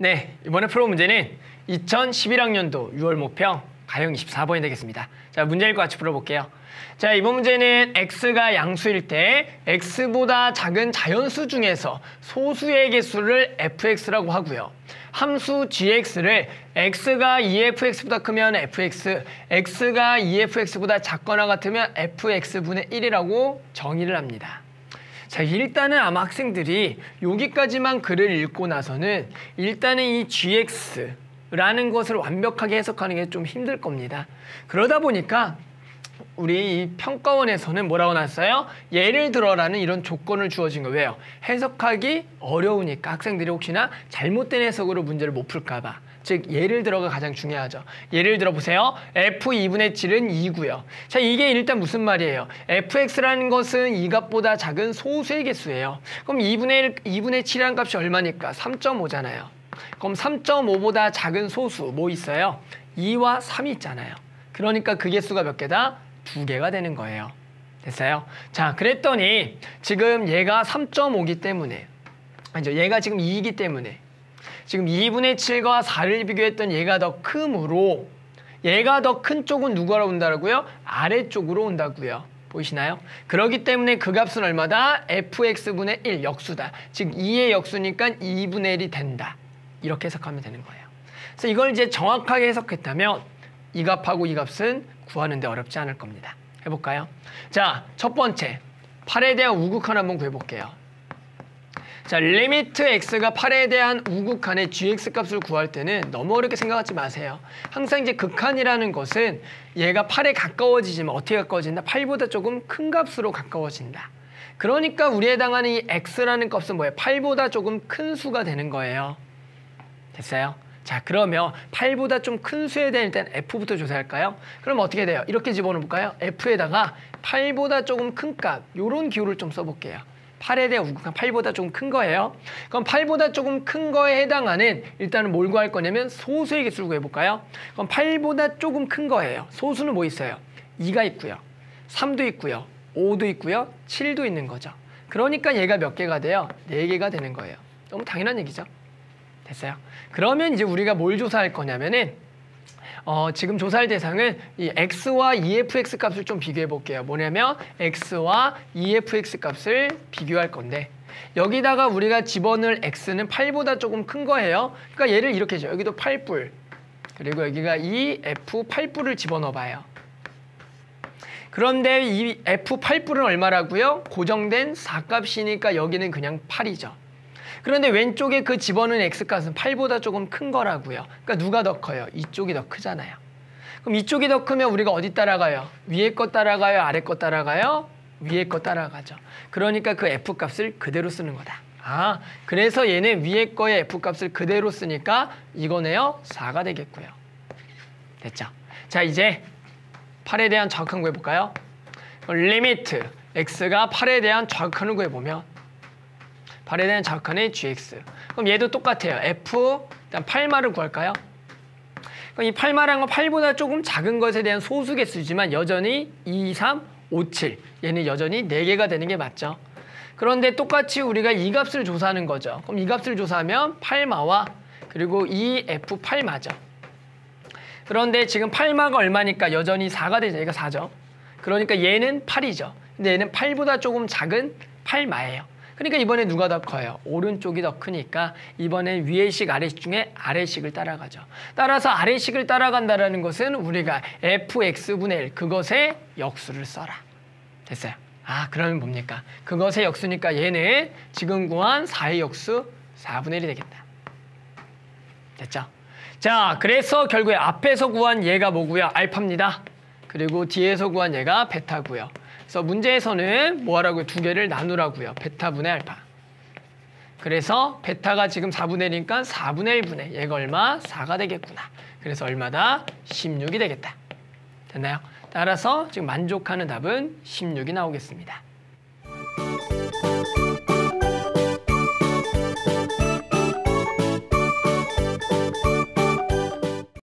네, 이번에 풀어 문제는 2011학년도 6월 목평 가형 24번이 되겠습니다. 자, 문제 읽고 같이 풀어볼게요. 자, 이번 문제는 x가 양수일 때 x보다 작은 자연수 중에서 소수의 개수를 fx라고 하고요. 함수 gx를 x가 2fx보다 크면 fx, x가 2fx보다 작거나 같으면 fx분의 1이라고 정의를 합니다. 자, 일단은 아마 학생들이 여기까지만 글을 읽고 나서는 일단은 이 gx라는 것을 완벽하게 해석하는 게 좀 힘들 겁니다. 그러다 보니까 우리 이 평가원에서는 뭐라고 놨어요? 예를 들어라는 이런 조건을 주어진 거예요. 왜요? 해석하기 어려우니까 학생들이 혹시나 잘못된 해석으로 문제를 못 풀까 봐. 즉 예를 들어가 가장 중요하죠. 예를 들어 보세요. f2분의 7은 2고요. 자, 이게 일단 무슨 말이에요? fx라는 것은 2값보다 작은 소수의 개수예요. 그럼 2분의 7이라는 값이 얼마니까? 3.5잖아요. 그럼 3.5보다 작은 소수 뭐 있어요? 2와 3이 있잖아요. 그러니까 그 개수가 몇 개다? 2개가 되는 거예요. 됐어요? 자, 그랬더니 지금 얘가 3.5기 때문에 아니죠. 얘가 지금 2이기 때문에 지금 2분의 7과 4를 비교했던 얘가 더 크므로 얘가 더 큰 쪽은 누구로 온다고요? 아래쪽으로 온다고요. 보이시나요? 그렇기 때문에 그 값은 얼마다? fx분의 1 역수다. 즉 2의 역수니까 2분의 1이 된다. 이렇게 해석하면 되는 거예요. 그래서 이걸 이제 정확하게 해석했다면 이 값하고 이 값은 구하는데 어렵지 않을 겁니다. 해볼까요? 자, 첫 번째 8에 대한 우극한 한번 구해볼게요. 자, 리미트 x가 8에 대한 우극한의 gx 값을 구할 때는 너무 어렵게 생각하지 마세요. 항상 이제 극한이라는 것은 얘가 8에 가까워지지만 어떻게 가까워진다? 8보다 조금 큰 값으로 가까워진다. 그러니까 우리에 해당하는 이 x라는 값은 뭐예요? 8보다 조금 큰 수가 되는 거예요. 됐어요? 자, 그러면 8보다 좀 큰 수에 대한 일단 f부터 조사할까요? 그럼 어떻게 돼요? 이렇게 집어넣을까요? f에다가 8보다 조금 큰 값, 요런 기호를 좀 써볼게요. 8에 대한 우극한 8보다 조금 큰 거예요. 그럼 8보다 조금 큰 거에 해당하는 일단은 뭘 구할 거냐면 소수의 개수를 구해볼까요? 그럼 8보다 조금 큰 거예요. 소수는 뭐 있어요? 2가 있고요. 3도 있고요. 5도 있고요. 7도 있는 거죠. 그러니까 얘가 몇 개가 돼요? 4개가 되는 거예요. 너무 당연한 얘기죠. 됐어요? 그러면 이제 우리가 뭘 조사할 거냐면은 지금 조사할 대상은 이 x와 2fx 값을 좀 비교해 볼게요. 뭐냐면 x와 2fx 값을 비교할 건데 여기다가 우리가 집어넣을 x는 8보다 조금 큰 거예요. 그러니까 얘를 이렇게 해줘. 여기도 8뿔 그리고 여기가 2f8뿔을 집어넣어 봐요. 그런데 이 f8뿔은 얼마라고요? 고정된 4값이니까 여기는 그냥 8이죠. 그런데 왼쪽에 그 집어넣은 x값은 8보다 조금 큰 거라고요. 그러니까 누가 더 커요? 이쪽이 더 크잖아요. 그럼 이쪽이 더 크면 우리가 어디 따라가요? 위에 거 따라가요? 아래 거 따라가요? 위에 거 따라가죠. 그러니까 그 f값을 그대로 쓰는 거다. 아, 그래서 얘는 위에 거의 f값을 그대로 쓰니까 이거네요. 4가 되겠고요. 됐죠? 자, 이제 8에 대한 좌극한 구해볼까요? 리미트 x가 8에 대한 좌극한을 구해보면 8에 대한 좌극한의 gx. 그럼 얘도 똑같아요. f 일단 8마를 구할까요? 그럼 이 8마라는 건 8보다 조금 작은 것에 대한 소수 개수지만 여전히 2, 3, 5, 7. 얘는 여전히 4개가 되는 게 맞죠. 그런데 똑같이 우리가 이 값을 조사하는 거죠. 그럼 이 값을 조사하면 8마와 그리고 2f8마죠. 그런데 지금 8마가 얼마니까 여전히 4가 되죠. 얘가 4죠. 그러니까 얘는 8이죠. 근데 얘는 8보다 조금 작은 8마예요. 그러니까 이번에 누가 더 커요? 오른쪽이 더 크니까 이번엔 위의식 아래식 중에 아래식을 따라가죠. 따라서 아래식을 따라간다는 것은 우리가 fx분의 1 그것의 역수를 써라. 됐어요? 아, 그러면 뭡니까? 그것의 역수니까 얘는 지금 구한 4의 역수 4분의 1이 되겠다. 됐죠? 자, 그래서 결국에 앞에서 구한 얘가 뭐고요? 알파입니다. 그리고 뒤에서 구한 얘가 베타고요. 그래서 문제에서는 뭐 하라고요? 두 개를 나누라고요. 베타분의 알파. 그래서 베타가 지금 4분의 1이니까 4분의 1분의 얘가 얼마? 4가 되겠구나. 그래서 얼마다? 16이 되겠다. 됐나요? 따라서 지금 만족하는 답은 16이 나오겠습니다.